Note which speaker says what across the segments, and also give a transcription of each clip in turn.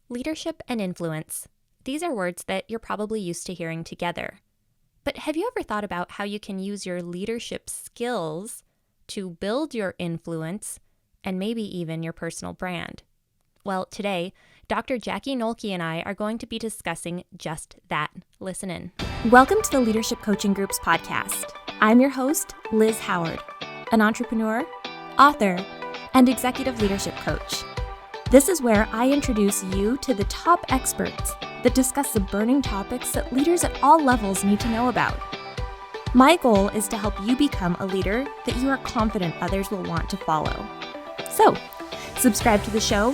Speaker 1: Leadership and influence. These are words that you're probably used to hearing together. But have you ever thought about how you can use your leadership skills to build your influence and maybe even your personal brand? Well, today, Dr. Jackie Noelke and I are going to be discussing just that. Listen in. Welcome to the Leadership Coaching Group's podcast. I'm your host, Liz Howard, an entrepreneur, author, and executive leadership coach. This is where I introduce you to the top experts that discuss the burning topics that leaders at all levels need to know about. My goal is to help you become a leader that you are confident others will want to follow. So, subscribe to the show,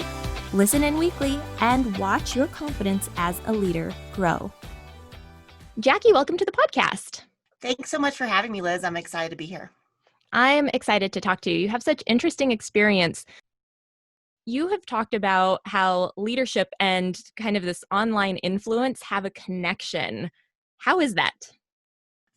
Speaker 1: listen in weekly, and watch your confidence as a leader grow. Jackie, welcome to the podcast.
Speaker 2: Thanks so much for having me, Liz. I'm excited to be here.
Speaker 1: I'm excited to talk to you. You have such interesting experience. You have talked about how leadership and kind of this online influence have a connection. How is that?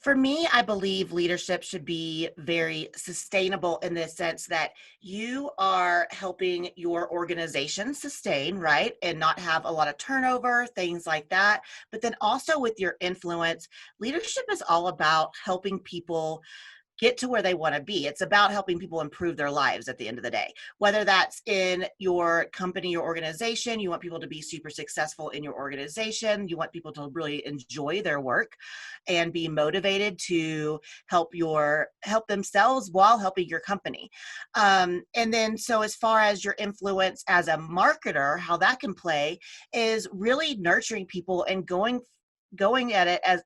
Speaker 2: For me, I believe leadership should be very sustainable in the sense that you are helping your organization sustain, right? And not have a lot of turnover, things like that. But then also with your influence, leadership is all about helping people get to where they want to be. It's about helping people improve their lives at the end of the day. Whether that's in your company or organization, you want people to be super successful in your organization, you want people to really enjoy their work and be motivated to help themselves while helping your company. And then so as far as your influence as a marketer, how that can play is really nurturing people and going at it as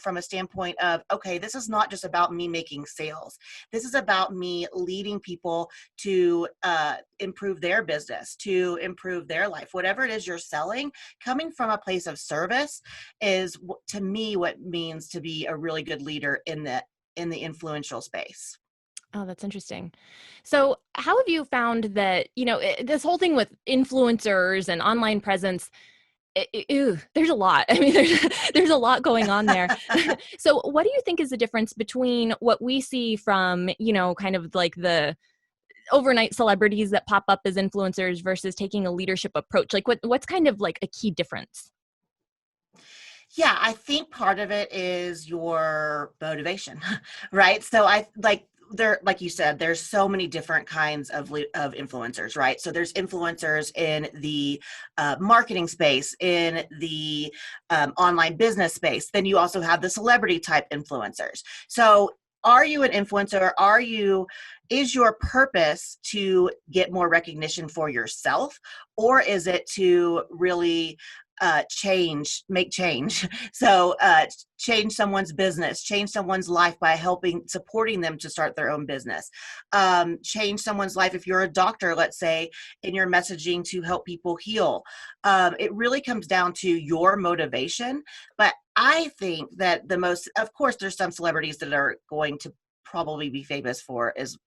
Speaker 2: from a standpoint of, okay, this is not just about me making sales. This is about me leading people to improve their business, to improve their life. Whatever it is you're selling, coming from a place of service is, to me, what it means to be a really good leader in the influential space.
Speaker 1: Oh, that's interesting. So, how have you found that, this whole thing with influencers and online presence, there's a lot. I mean, there's a lot going on there. So what do you think is the difference between what we see from, kind of like the overnight celebrities that pop up as influencers versus taking a leadership approach? Like what's kind of like a key difference?
Speaker 2: Yeah, I think part of it is your motivation, right? So I like you said, there's so many different kinds of influencers, right? So there's influencers in the marketing space, in the online business space. Then you also have the celebrity type influencers. So are you an influencer? Is your purpose to get more recognition for yourself, or is it to really make change? So change someone's business, change someone's life by supporting them to start their own business. Change someone's life if you're a doctor, let's say, in your messaging to help people heal. It really comes down to your motivation. But I think that of course, there's some celebrities that are going to probably be famous for as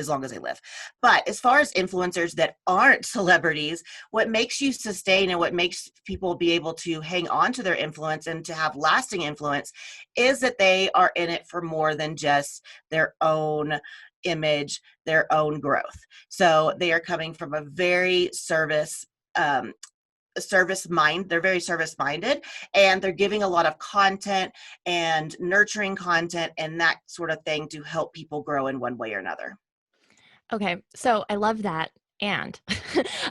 Speaker 2: long as they live. But as far as influencers that aren't celebrities, what makes you sustain and what makes people be able to hang on to their influence and to have lasting influence is that they are in it for more than just their own image, their own growth. So they are coming from a very they're very service minded, and they're giving a lot of content and nurturing content and that sort of thing to help people grow in one way or another.
Speaker 1: Okay, so I love that. And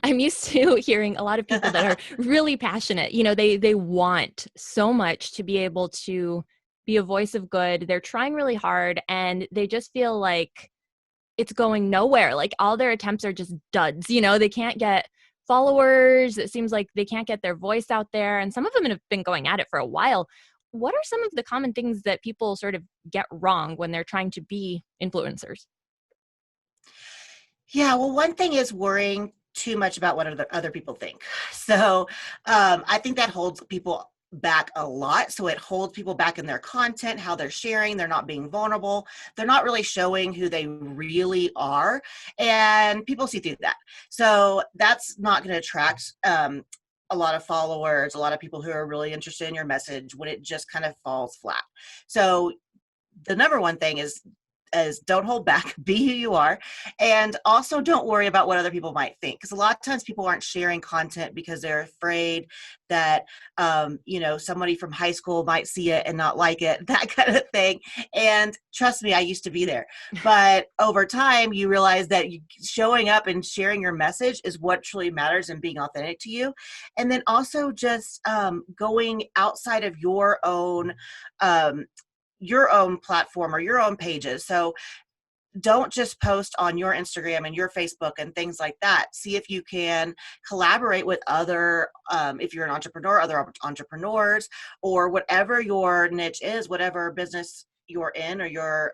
Speaker 1: I'm used to hearing a lot of people that are really passionate. They want so much to be able to be a voice of good. They're trying really hard and they just feel like it's going nowhere. Like all their attempts are just duds. They can't get followers. It seems like they can't get their voice out there. And some of them have been going at it for a while. What are some of the common things that people sort of get wrong when they're trying to be influencers?
Speaker 2: Yeah, well, one thing is worrying too much about what other people think. So I think that holds people back a lot. So it holds people back in their content, how they're sharing, they're not being vulnerable, they're not really showing who they really are. And people see through that. So that's not going to attract a lot of followers, a lot of people who are really interested in your message when it just kind of falls flat. So the number one thing is is don't hold back, be who you are, and also don't worry about what other people might think. Because a lot of times people aren't sharing content because they're afraid that somebody from high school might see it and not like it, that kind of thing. And trust me, I used to be there. But over time, you realize that showing up and sharing your message is what truly matters and being authentic to you. And then also just going outside of um, your own platform or your own pages. So don't just post on your Instagram and your Facebook and things like that. See if you can collaborate with if you're an entrepreneur, other entrepreneurs, or whatever your niche is, whatever business you're in, or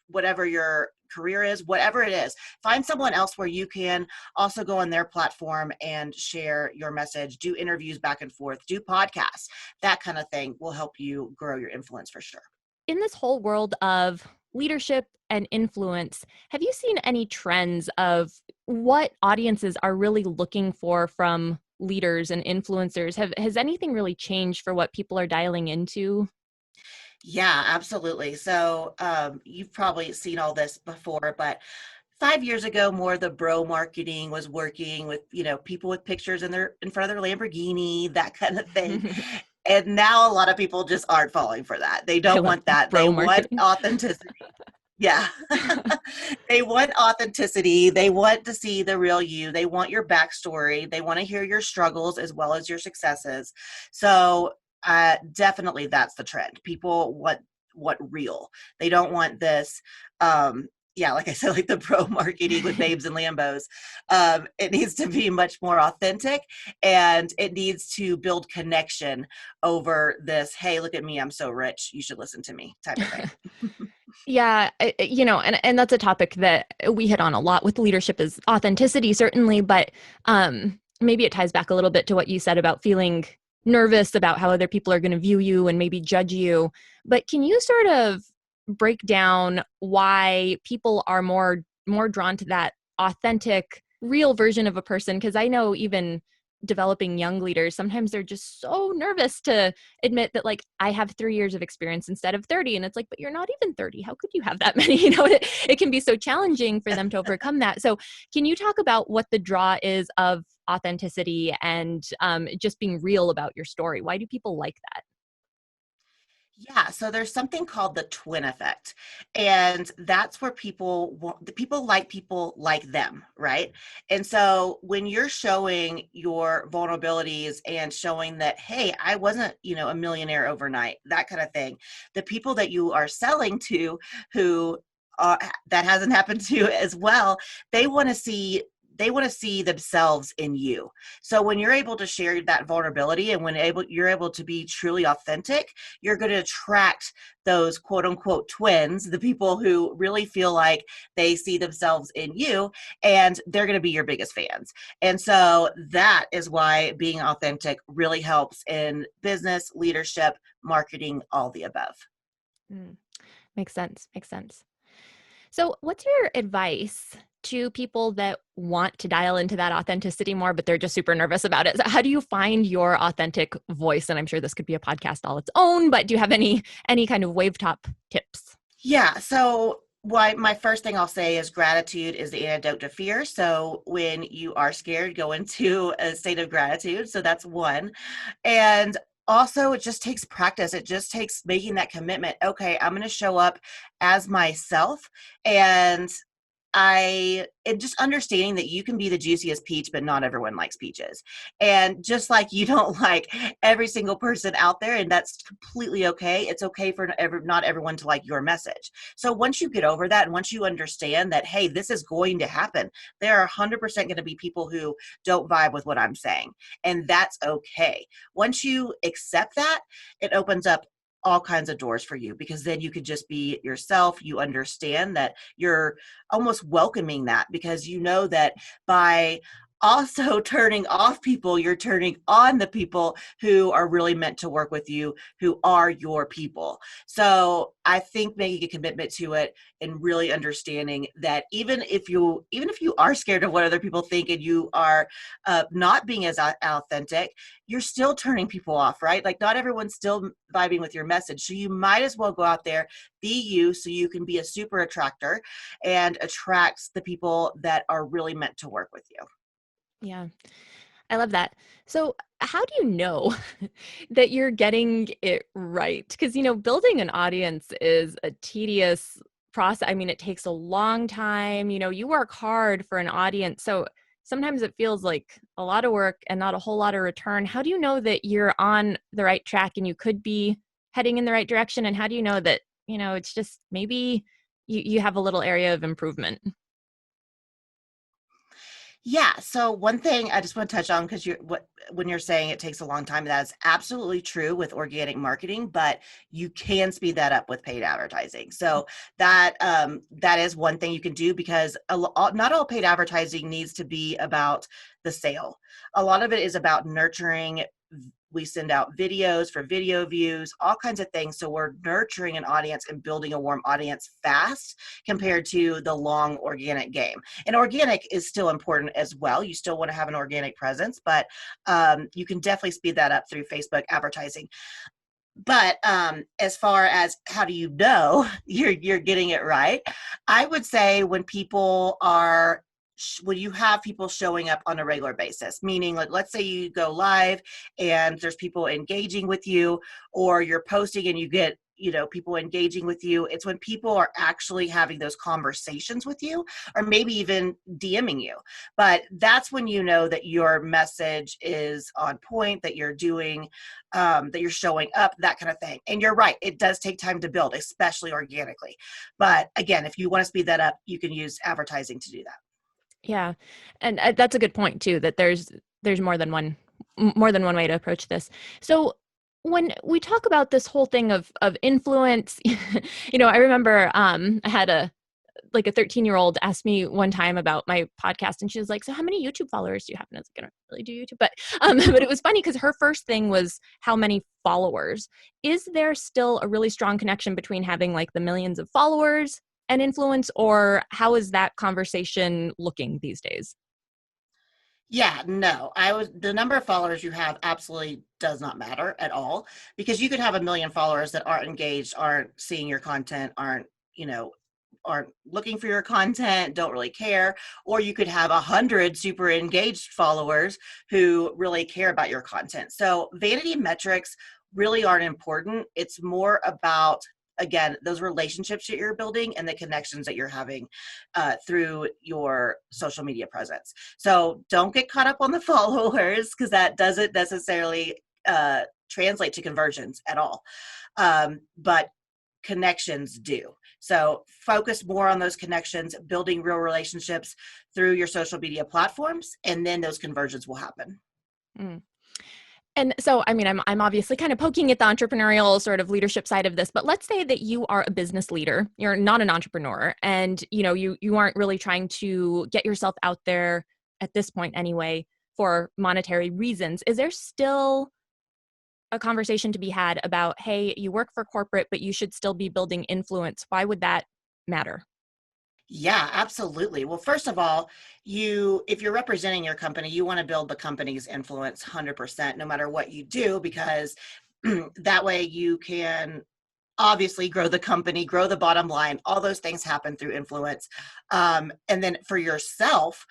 Speaker 2: whatever your career is, whatever it is, find someone else where you can also go on their platform and share your message, do interviews back and forth, do podcasts. That kind of thing will help you grow your influence for sure.
Speaker 1: In this whole world of leadership and influence, have you seen any trends of what audiences are really looking for from leaders and influencers? Has anything really changed for what people are dialing into?
Speaker 2: Yeah, absolutely. So you've probably seen all this before, but 5 years ago, more of the bro marketing was working with, people with pictures in front of their Lamborghini, that kind of thing. And now a lot of people just aren't falling for that. They
Speaker 1: I
Speaker 2: don't
Speaker 1: love
Speaker 2: want that. They
Speaker 1: bro
Speaker 2: want
Speaker 1: marketing.
Speaker 2: authenticity. Yeah. They want authenticity. They want to see the real you. They want your backstory. They want to hear your struggles as well as your successes. So definitely that's the trend. People want real. They don't want this yeah, like I said, like the pro marketing with babes and Lambos. It needs to be much more authentic, and it needs to build connection over this, hey, look at me, I'm so rich, you should listen to me type of thing.
Speaker 1: Yeah, and that's a topic that we hit on a lot with leadership is authenticity, certainly, but maybe it ties back a little bit to what you said about feeling nervous about how other people are going to view you and maybe judge you. But can you sort of break down why people are more drawn to that authentic, real version of a person? Because I know even developing young leaders, sometimes they're just so nervous to admit that, like, I have 3 years of experience instead of 30. And it's like, but you're not even 30. How could you have that many? It can be so challenging for them to overcome that. So can you talk about what the draw is of authenticity and just being real about your story? Why do people like that?
Speaker 2: Yeah, so there's something called the twin effect. And that's where the people like them, right? And so when you're showing your vulnerabilities and showing that, hey, I wasn't, a millionaire overnight, that kind of thing, the people that you are selling to who that hasn't happened to as well, they want to see themselves in you. So when you're able to share that vulnerability and you're able to be truly authentic, you're going to attract those quote unquote twins, the people who really feel like they see themselves in you, and they're going to be your biggest fans. And so that is why being authentic really helps in business, leadership, marketing, all the above.
Speaker 1: Mm, makes sense. Makes sense. So, what's your advice to people that want to dial into that authenticity more, but they're just super nervous about it? So how do you find your authentic voice? And I'm sure this could be a podcast all its own, but do you have any kind of wave top tips?
Speaker 2: Yeah. So my first thing I'll say is gratitude is the antidote to fear. So when you are scared, go into a state of gratitude. So that's one. And also, it just takes practice. It just takes making that commitment. Okay, I'm going to show up as myself, and and just understanding that you can be the juiciest peach, but not everyone likes peaches. And just like you don't like every single person out there, and that's completely okay. It's okay for not everyone to like your message. So once you get over that, and once you understand that, hey, this is going to happen, there are 100% going to be people who don't vibe with what I'm saying. And that's okay. Once you accept that, it opens up all kinds of doors for you, because then you could just be yourself. You understand that you're almost welcoming that, because you know that by also turning off people, you're turning on the people who are really meant to work with you, who are your people. So I think making a commitment to it and really understanding that even if you are scared of what other people think and you are not being as authentic, you're still turning people off, right? Like not everyone's still vibing with your message. So you might as well go out there, be you, so you can be a super attractor and attracts the people that are really meant to work with you.
Speaker 1: Yeah, I love that. So, how do you know that you're getting it right? Because, building an audience is a tedious process. I mean, it takes a long time. You work hard for an audience. So, sometimes it feels like a lot of work and not a whole lot of return. How do you know that you're on the right track and you could be heading in the right direction? And how do you know that, it's just maybe you have a little area of improvement?
Speaker 2: Yeah. So one thing I just want to touch on, because when you're saying it takes a long time, that's absolutely true with organic marketing, but you can speed that up with paid advertising. So that is one thing you can do, because not all paid advertising needs to be about the sale. A lot of it is about nurturing. We send out videos for video views, all kinds of things. So we're nurturing an audience and building a warm audience fast compared to the long organic game. And organic is still important as well. You still want to have an organic presence, but you can definitely speed that up through Facebook advertising. But as far as how do you know you're getting it right, I would say when you have people showing up on a regular basis, meaning like let's say you go live and there's people engaging with you, or you're posting and you get people engaging with you. It's when people are actually having those conversations with you, or maybe even DMing you. But that's when you know that your message is on point, that you're doing that you're showing up, that kind of thing. And you're right, it does take time to build, especially organically. But again, if you want to speed that up, you can use advertising to do that.
Speaker 1: Yeah. And that's a good point too, that there's more than one way to approach this. So when we talk about this whole thing of influence, I remember I had a 13-year-old asked me one time about my podcast, and she was like, "So how many YouTube followers do you have?" And I was like, "I don't really do YouTube," but but it was funny because her first thing was how many followers. Is there still a really strong connection between having like the millions of followers and influence, or how is that conversation looking these days?
Speaker 2: Yeah, no, the number of followers you have absolutely does not matter at all, because you could have a million followers that aren't engaged, aren't seeing your content, you know, aren't looking for your content, don't really care. Or you could have 100 super engaged followers who really care about your content. So vanity metrics really aren't important. It's more about, again, those relationships that you're building and the connections that you're having through your social media presence. So don't get caught up on the followers, because that doesn't necessarily translate to conversions at all. But connections do. So focus more on those connections, building real relationships through your social media platforms, and then those conversions will happen.
Speaker 1: Mm. And so, I mean, I'm obviously kind of poking at the entrepreneurial sort of leadership side of this, but let's say that you are a business leader, you're not an entrepreneur, and you aren't really trying to get yourself out there at this point anyway for monetary reasons. Is there still a conversation to be had about, hey, you work for corporate, but you should still be building influence? Why would that matter?
Speaker 2: Yeah, absolutely. Well, first of all, if you're representing your company, you want to build the company's influence 100%, no matter what you do, because that way you can obviously grow the company, grow the bottom line. All those things happen through influence. And then for yourself,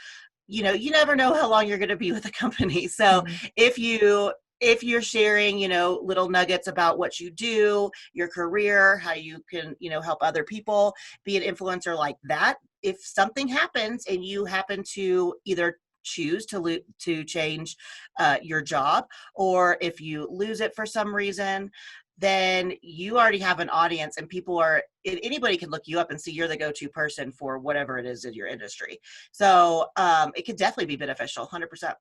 Speaker 2: you never know how long you're going to be with the company. So
Speaker 1: Mm.
Speaker 2: if you're sharing, little nuggets about what you do, your career, how you can, help other people, be an influencer like that. If something happens and you happen to either choose to change your job, or if you lose it for some reason, then you already have an audience, and anybody can look you up and see you're the go-to person for whatever it is in your industry. So it could definitely be beneficial, 100%.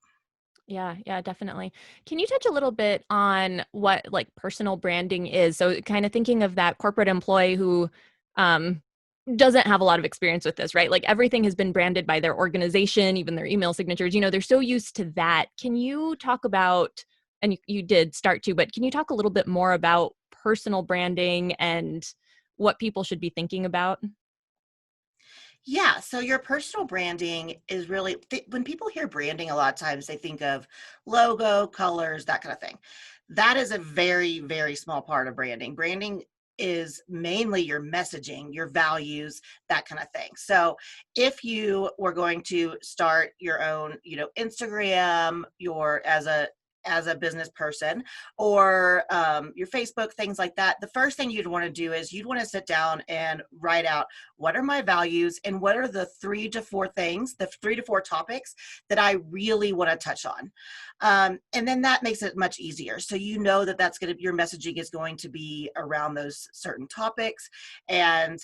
Speaker 1: Yeah, yeah, definitely. Can you touch a little bit on what like personal branding is? So kind of thinking of that corporate employee who um doesn't have a lot of experience with this, right? Like everything has been branded by their organization, even their email signatures, they're so used to that. Can you talk about, and you did start to, but can you talk a little bit more about personal branding and what people should be thinking about?
Speaker 2: Yeah, so your personal branding is really when people hear branding, a lot of times they think of logo, colors, that kind of thing. That is a very, very small part of branding. Branding is mainly your messaging, your values, that kind of thing. So if you were going to start your own, Instagram, your as a business person, or your Facebook, things like that, the first thing you'd want to do is you'd want to sit down and write out, what are my values and what are the 3 to 4 topics that I really want to touch on. And then that makes it much easier. So your messaging is going to be around those certain topics, and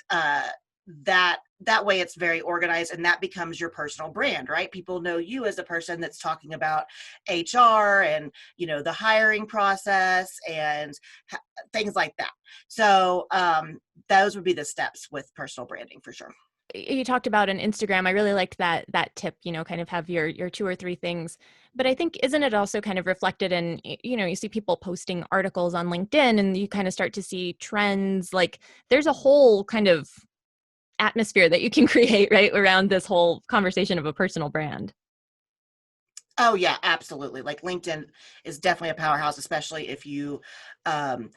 Speaker 2: that way it's very organized, and that becomes your personal brand, right? People know you as a person that's talking about HR and the hiring process and things like that. So those would be the steps with personal branding for sure.
Speaker 1: You talked about an Instagram. I really liked that tip, kind of have your two or three things. But I think, isn't it also kind of reflected in, you see people posting articles on LinkedIn and you kind of start to see trends. Like there's a whole kind of atmosphere that you can create right around this whole conversation of a personal brand.
Speaker 2: Oh yeah, absolutely. Like LinkedIn is definitely a powerhouse, especially um,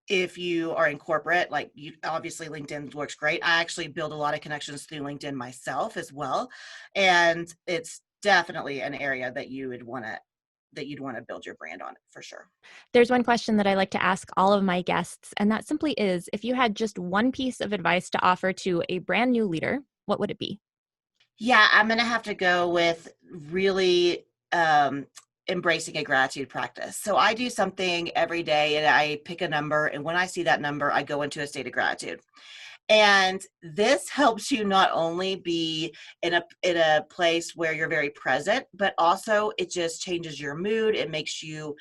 Speaker 2: if you are in corporate. Like you, obviously LinkedIn works great. I actually build a lot of connections through LinkedIn myself as well, and it's definitely an area that you'd want to build your brand on for sure.
Speaker 1: There's one question that I like to ask all of my guests, and that simply is, if you had just one piece of advice to offer to a brand new leader, what would it be?
Speaker 2: Yeah, I'm gonna have to go with really embracing a gratitude practice. So I do something every day and I pick a number, and when I see that number, I go into a state of gratitude. And this helps you not only be in a place where you're very present, but also it just changes your mood. It makes you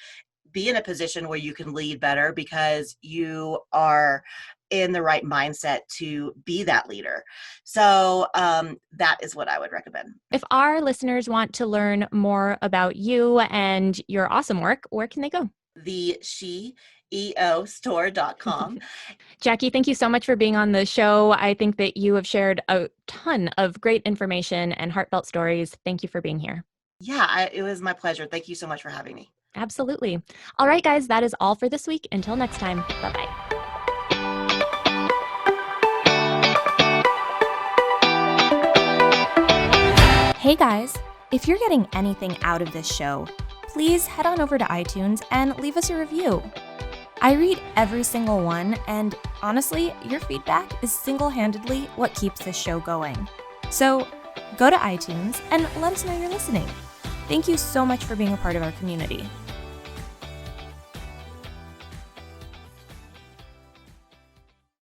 Speaker 2: be in a position where you can lead better because you are in the right mindset to be that leader. So that is what I would recommend.
Speaker 1: If our listeners want to learn more about you and your awesome work, where can they go?
Speaker 2: The sheeostore.com.
Speaker 1: Jackie, thank you so much for being on the show. I think that you have shared a ton of great information and heartfelt stories. Thank you for being here.
Speaker 2: Yeah, it was my pleasure. Thank you so much for having me.
Speaker 1: Absolutely. All right, guys, that is all for this week. Until next time, bye bye.
Speaker 3: Hey guys, if you're getting anything out of this show, please head on over to iTunes and leave us a review. I read every single one, and honestly, your feedback is single-handedly what keeps this show going. So go to iTunes and let us know you're listening. Thank you so much for being a part of our community.